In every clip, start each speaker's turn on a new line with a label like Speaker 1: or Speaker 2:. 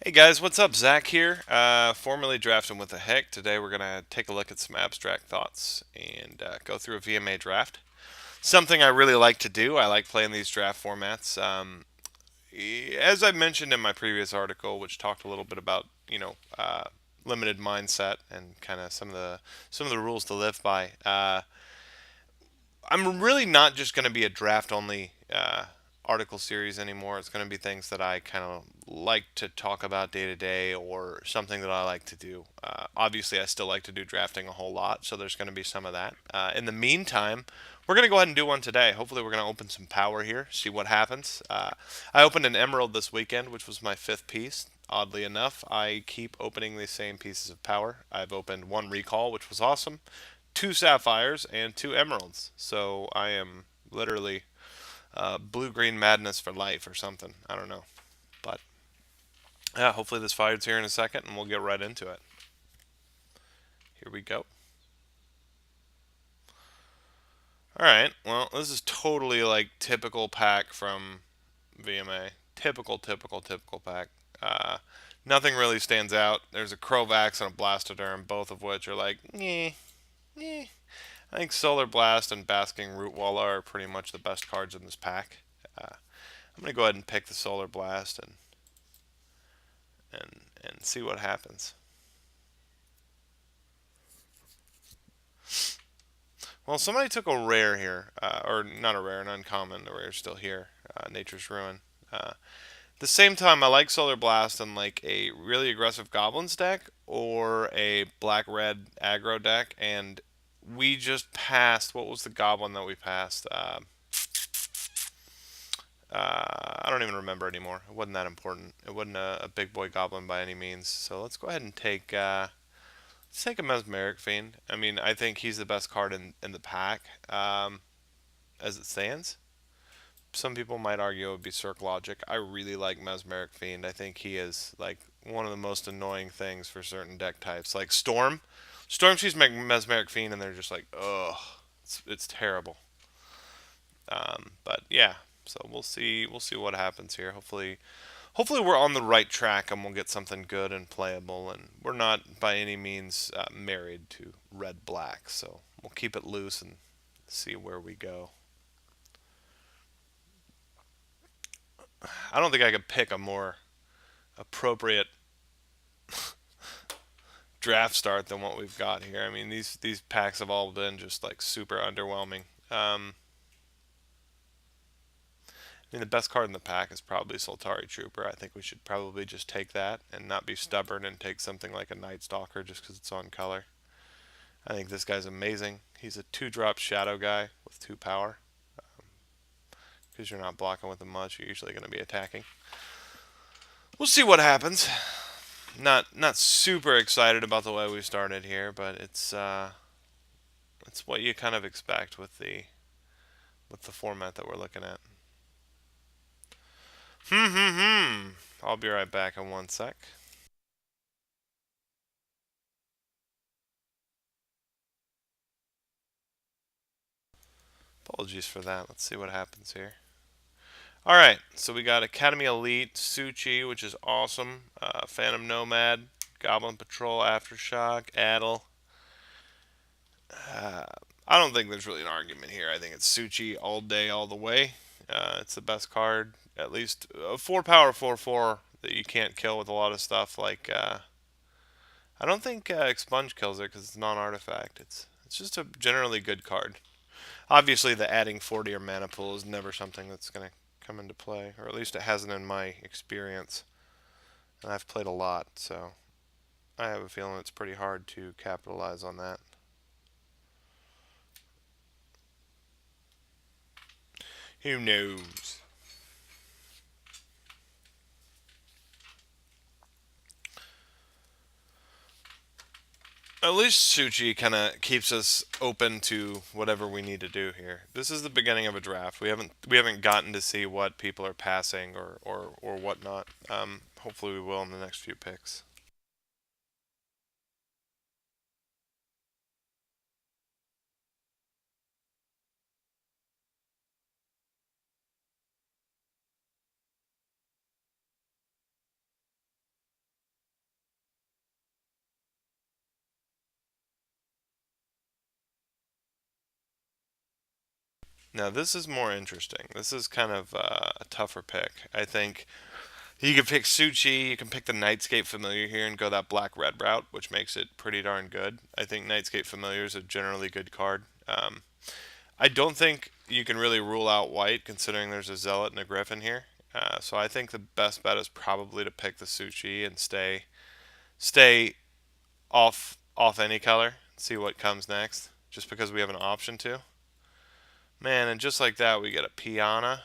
Speaker 1: Hey guys, what's up? Zach here, formerly drafting with the Heck. Today we're gonna take a look at some abstract thoughts and go through a VMA draft. Something I really like to do. I like playing these draft formats. As I mentioned in my previous article, which talked a little bit about limited mindset and kind of some of the rules to live by. I'm really not just going to be a draft only article series anymore. It's going to be things that I kind of like to talk about day to day or something that I like to do. Obviously, I still like to do drafting a whole lot, so there's going to be some of that. In the meantime, we're going to go ahead and do one today. Hopefully, we're going to open some power here, see what happens. I opened an emerald this weekend, which was my fifth piece. Oddly enough, I keep opening the same pieces of power. I've opened one recall, which was awesome, two sapphires, and two emeralds. So I am literally blue green madness for life or something. I don't know. But yeah, hopefully this fire's here in a second and we'll get right into it. Here we go. Alright, well, this is totally like typical pack from VMA. Typical pack. Uh, Nothing really stands out. There's a Crovax and a Blastoderm, both of which are like, eh. I think Solar Blast and Basking Rootwalla are pretty much the best cards in this pack. I'm gonna go ahead and pick the Solar Blast and see what happens. Well, somebody took a rare here, or not a rare, an uncommon. The rare's still here. Nature's Ruin. At the same time, I like Solar Blast in like a really aggressive Goblins deck or a black red aggro deck, and we just passed. What was the Goblin that we passed? I don't even remember anymore. It wasn't that important. It wasn't a big boy goblin by any means. So let's go ahead and let's take a Mesmeric Fiend. I mean, I think he's the best card in the pack as it stands. Some people might argue it would be Cirque Logic. I really like Mesmeric Fiend. I think he is like one of the most annoying things for certain deck types. Like Storm. Storm sees Mesmeric Fiend and they're just like, ugh, it's terrible. But yeah, so we'll see what happens here. Hopefully we're on the right track and we'll get something good and playable. And we're not by any means married to red black, so we'll keep it loose and see where we go. I don't think I could pick a more appropriate draft start than what we've got here. I mean, these packs have all been just like super underwhelming. I mean, the best card in the pack is probably Soltari Trooper. I think we should probably just take that and not be stubborn and take something like a Night Stalker just because it's on color. I think this guy's amazing. He's a 2-drop shadow guy with 2 power. Because you're not blocking with him much, you're usually going to be attacking. We'll see what happens. Not super excited about the way we started here, but it's what you kind of expect with the format that we're looking at. I'll be right back in one sec. Apologies for that. Let's see what happens here. All right, so we got Academy Elite, Suchi, which is awesome. Phantom Nomad, Goblin Patrol, Aftershock, Addle. Uh, I don't think there's really an argument here. I think it's Suchi all day, all the way. It's the best card. At least a 4 power 4/4 that you can't kill with a lot of stuff. Like I don't think Expunge kills it because it's non-artifact. It's just a generally good card. Obviously, the adding 40 or mana pool is never something that's going to come into play, or at least it hasn't in my experience. And I've played a lot, so I have a feeling it's pretty hard to capitalize on that. Who knows? At least Suchi kind of keeps us open to whatever we need to do here. This is the beginning of a draft. We haven't gotten to see what people are passing or whatnot. Hopefully we will in the next few picks. Now this is more interesting. This is kind of a tougher pick. I think you can pick Suchi, you can pick the Nightscape Familiar here and go that black-red route, which makes it pretty darn good. I think Nightscape Familiar is a generally good card. I don't think you can really rule out white, considering there's a Zealot and a Griffin here. So I think the best bet is probably to pick the Suchi and stay off any color. See what comes next, just because we have an option to. Man, and just like that, we get a Piana.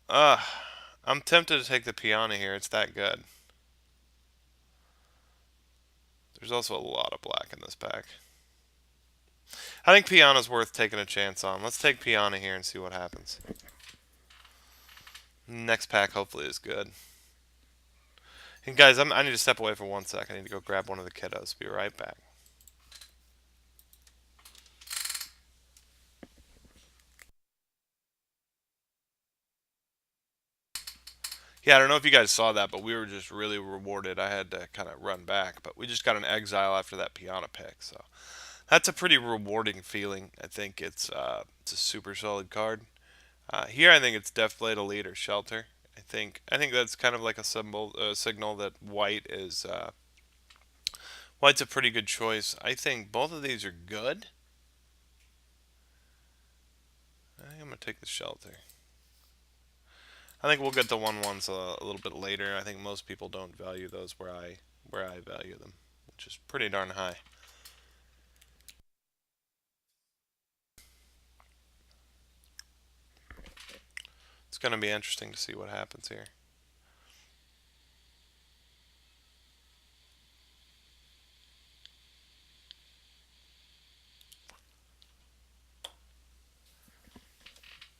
Speaker 1: Ugh, I'm tempted to take the Piana here. It's that good. There's also a lot of black in this pack. I think Piana's worth taking a chance on. Let's take Piana here and see what happens. Next pack hopefully is good. And guys, I need to step away for 1 sec. I need to go grab one of the kiddos. Be right back. Yeah, I don't know if you guys saw that, but we were just really rewarded. I had to kind of run back, but we just got an exile after that Piana pick, so that's a pretty rewarding feeling. I think it's a super solid card. Here, I think it's Deathblade Elite or Shelter. I think that's kind of like a signal that white's a pretty good choice. I think both of these are good. I think I'm gonna take the Shelter. I think we'll get the 1/1s a little bit later. I think most people don't value those where I value them, which is pretty darn high. It's going to be interesting to see what happens here.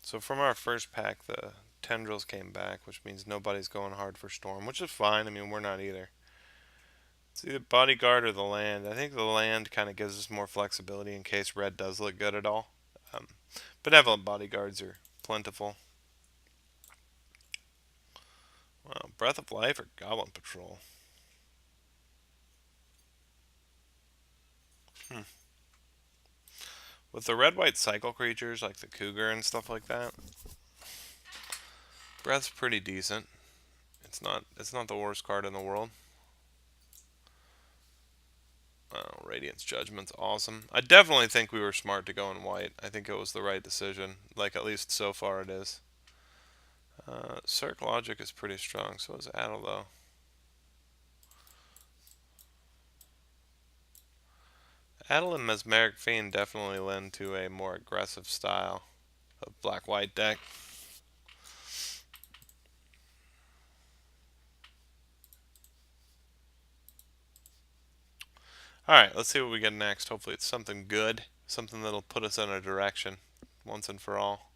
Speaker 1: So from our first pack, the Tendrils came back, which means nobody's going hard for Storm, which is fine. I mean, we're not either. It's either Bodyguard or the Land. I think the Land kind of gives us more flexibility in case red does look good at all. Um, Benevolent Bodyguards are plentiful. Wow, Breath of Life or Goblin Patrol? Hmm. With the red-white cycle creatures like the Cougar and stuff like that, Breath's pretty decent. It's not the worst card in the world. Radiance Judgment's awesome. I definitely think we were smart to go in white. I think it was the right decision. Like, at least so far it is. Circ Logic is pretty strong, so is Adel, though. Adel and Mesmeric Fiend definitely lend to a more aggressive style of black-white deck. Alright, let's see what we get next. Hopefully it's something good. Something that'll put us in a direction once and for all.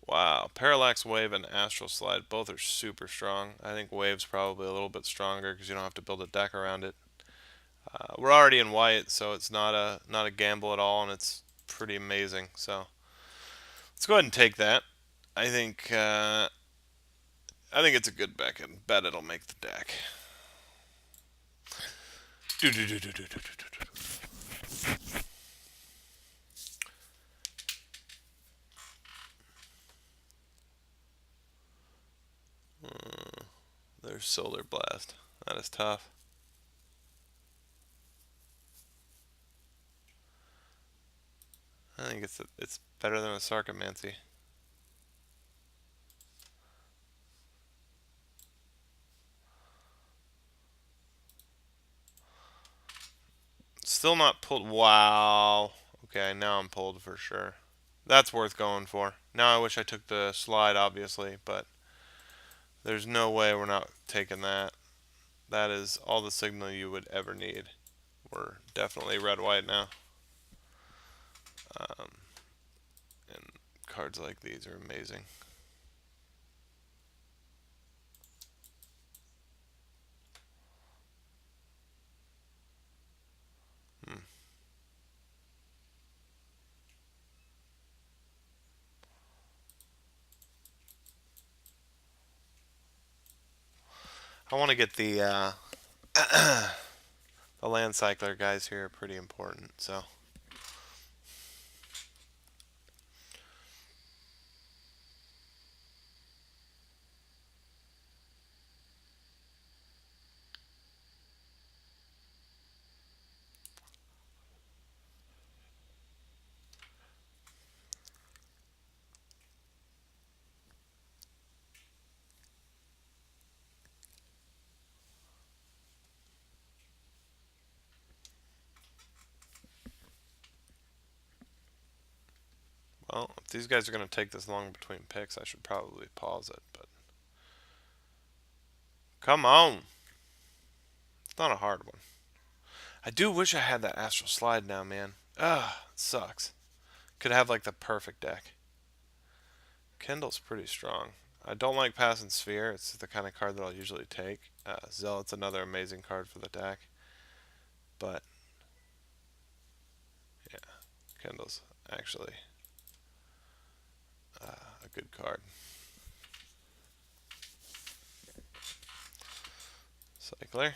Speaker 1: Wow, Parallax Wave and Astral Slide both are super strong. I think Wave's probably a little bit stronger because you don't have to build a deck around it. We're already in white, so it's not a gamble at all, and it's pretty amazing. So let's go ahead and take that. I think I think it's a good bet, and bet it'll make the deck. There's Solar Blast. That is tough. I think it's better than a Sarcomancy. Still not pulled. Wow. Okay, now I'm pulled for sure. That's worth going for. Now I wish I took the slide, obviously, but there's no way we're not taking that. That is all the signal you would ever need. We're definitely red-white now. And cards like these are amazing. I want to get the land cycler guys here are pretty important. So well, if these guys are going to take this long between picks, I should probably pause it. But come on, it's not a hard one. I do wish I had that astral slide now, man. Ugh, it sucks. Could have like the perfect deck. Kindle's pretty strong. I don't like Pass and Sphere. It's the kind of card that I'll usually take. Zealot's another amazing card for the deck. But, yeah, Kindle's actually a good card. Cycler.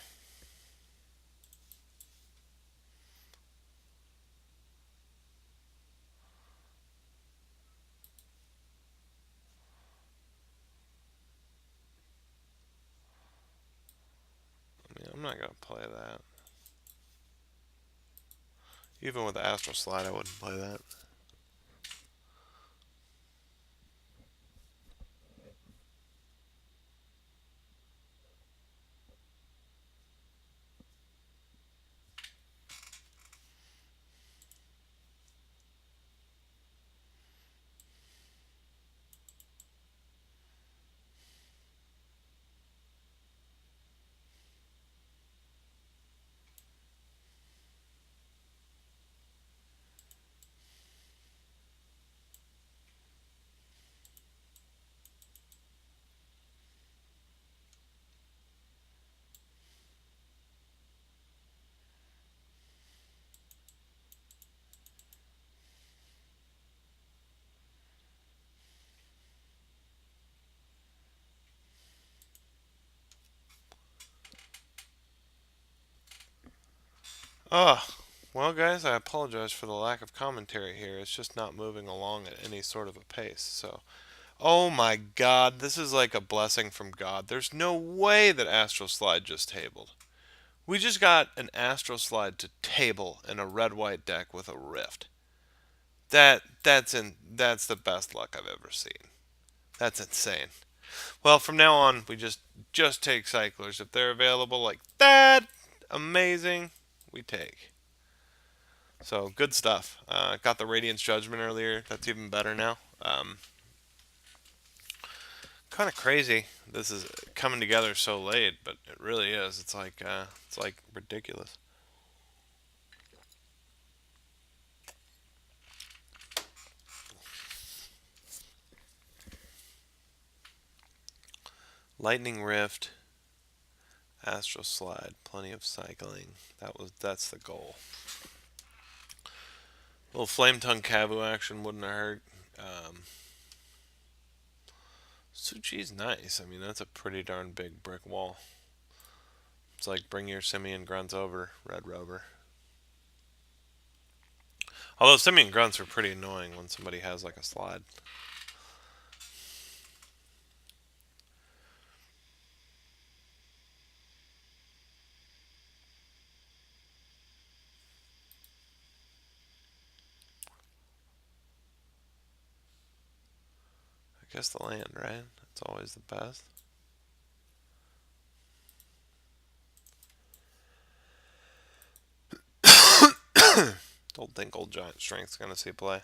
Speaker 1: I mean, I'm not going to play that. Even with the Astral Slide, I wouldn't play that. Oh, well, guys, I apologize for the lack of commentary here. It's just not moving along at any sort of a pace. So, oh my God, this is like a blessing from God. There's no way that Astral Slide just tabled. We just got an Astral Slide to table in a red-white deck with a Rift. That's the best luck I've ever seen. That's insane. Well, from now on, we just take cyclers if they're available like that. Amazing, we take. So good stuff. Got the Radiance Judgment earlier. That's even better now. Kind of crazy. This is coming together so late, but it really is. It's like ridiculous. Lightning Rift, Astral Slide, plenty of cycling. That's the goal. A little Flame Tongue Kavu action wouldn't have hurt. Um, Suchi's nice. I mean, that's a pretty darn big brick wall. It's like bring your Simian Grunts over, Red Rover. Although Simian Grunts are pretty annoying when somebody has like a slide. I guess the land, right? It's always the best. Don't think Old Giant Strength's gonna see play.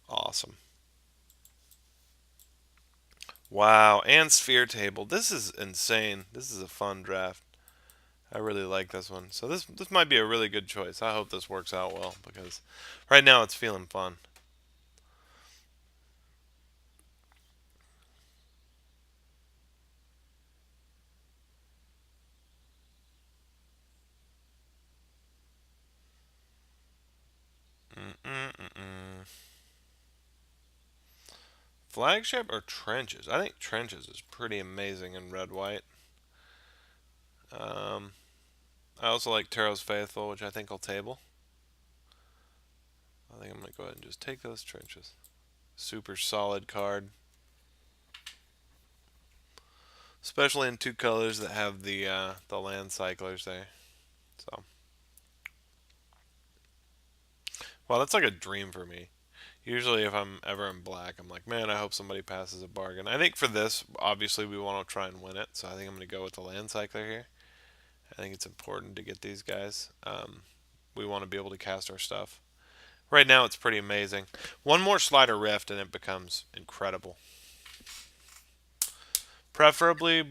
Speaker 1: Awesome. Wow, and Sphere Table. This is insane. This is a fun draft. I really like this one. So this might be a really good choice. I hope this works out well because right now it's feeling fun. Flagship or trenches? I think trenches is pretty amazing in red white. Um, I also like Taro's Faithful, which I think will table. I think I'm gonna go ahead and just take those trenches. Super solid card, especially in two colors that have the land cyclers there. So, well, that's like a dream for me. Usually, if I'm ever in black, I'm like, man, I hope somebody passes a bargain. I think for this, obviously, we want to try and win it, so I think I'm going to go with the land cycler here. I think it's important to get these guys. We want to be able to cast our stuff. Right now, it's pretty amazing. One more slider rift, and it becomes incredible. Preferably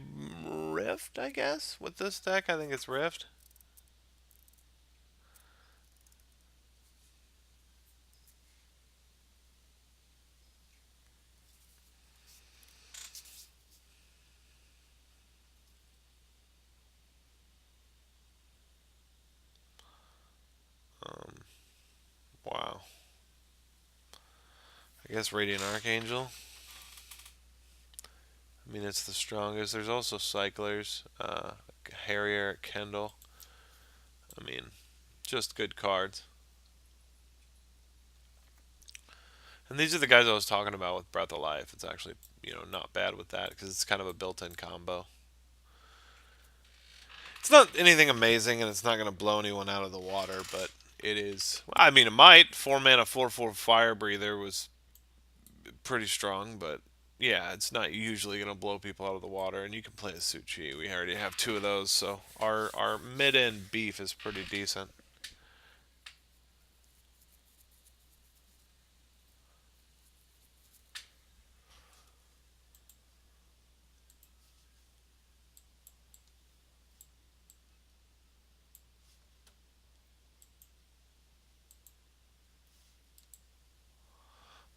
Speaker 1: rift, I guess. With this deck, I think it's rift. Um, wow. I guess Radiant Archangel. I mean, it's the strongest. There's also cyclers. Harrier, Kendall. I mean, just good cards. And these are the guys I was talking about with Breath of Life. It's actually, not bad with that because it's kind of a built-in combo. It's not anything amazing, and it's not going to blow anyone out of the water, but it is. I mean, it might. 4 mana, 4/4 Fire Breather was pretty strong, but yeah, it's not usually going to blow people out of the water. And you can play a Suchi. We already have two of those, so our mid-end beef is pretty decent.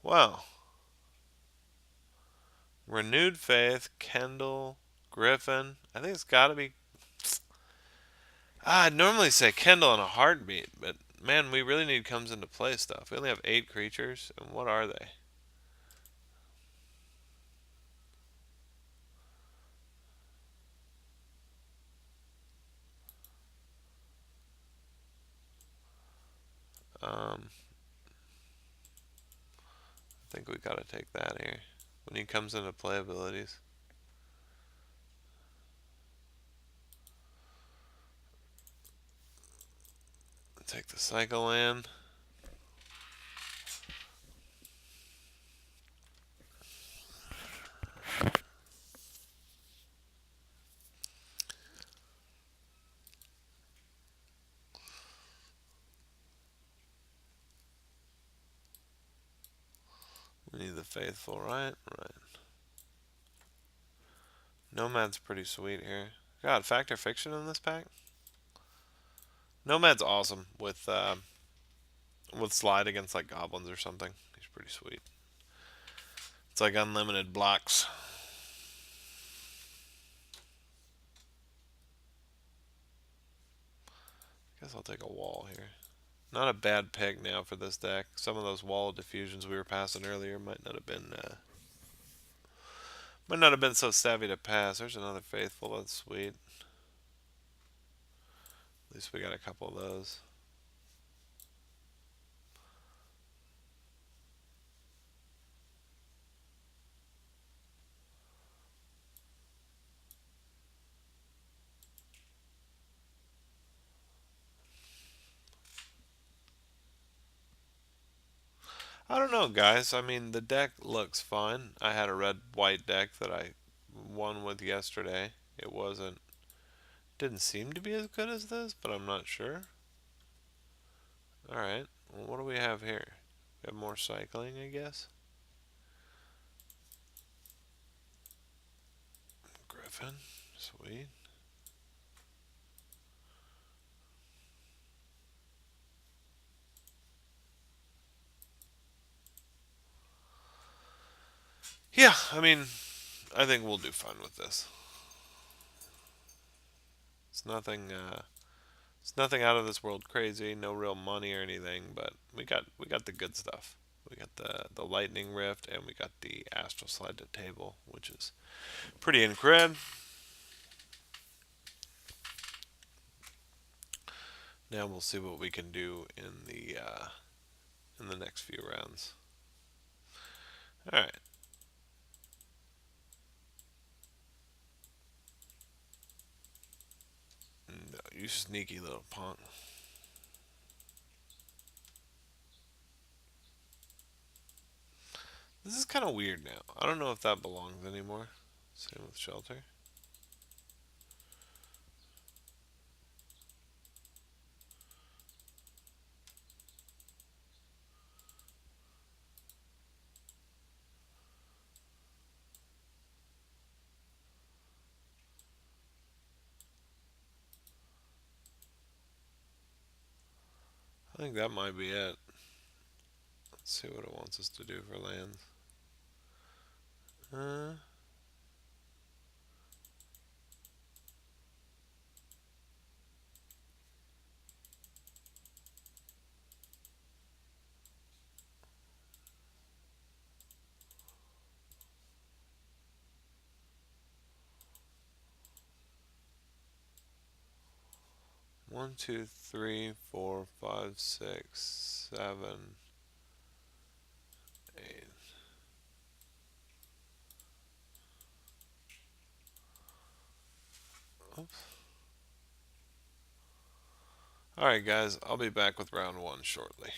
Speaker 1: Wow. Renewed Faith, Kendall, Griffin. I think it's got to be. I'd normally say Kendall in a heartbeat, but man, we really need comes into play stuff. We only have 8 creatures, and what are they? Um, I think we gotta take that here. When he comes into play abilities. Take the Cycle Land. We need the Faithful, right? Right. Nomad's pretty sweet here. God, Fact or Fiction in this pack? Nomad's awesome with slide against like goblins or something. He's pretty sweet. It's like unlimited blocks. Guess I'll take a wall here. Not a bad pick now for this deck. Some of those wall diffusions we were passing earlier might not have been so savvy to pass. There's another Faithful. That's sweet. At least we got a couple of those. I don't know, guys. I mean, the deck looks fun. I had a red-white deck that I won with yesterday. It didn't seem to be as good as this, but I'm not sure. Alright, well, what do we have here? We have more cycling, I guess. Griffin, sweet. Yeah, I mean, I think we'll do fun with this. It's nothing. It's nothing out of this world crazy. No real money or anything, but we got the good stuff. We got the Lightning Rift, and we got the Astral Slide to Table, which is pretty incred. Now we'll see what we can do in the next few rounds. All right. No, you sneaky little punk. This is kind of weird now. I don't know if that belongs anymore. Same with Shelter. I think that might be it. Let's see what it wants us to do for lands. Uh, 1, 2, 3, 4, 5, 6, 7, 8. Oops. Alright guys, I'll be back with round 1 shortly.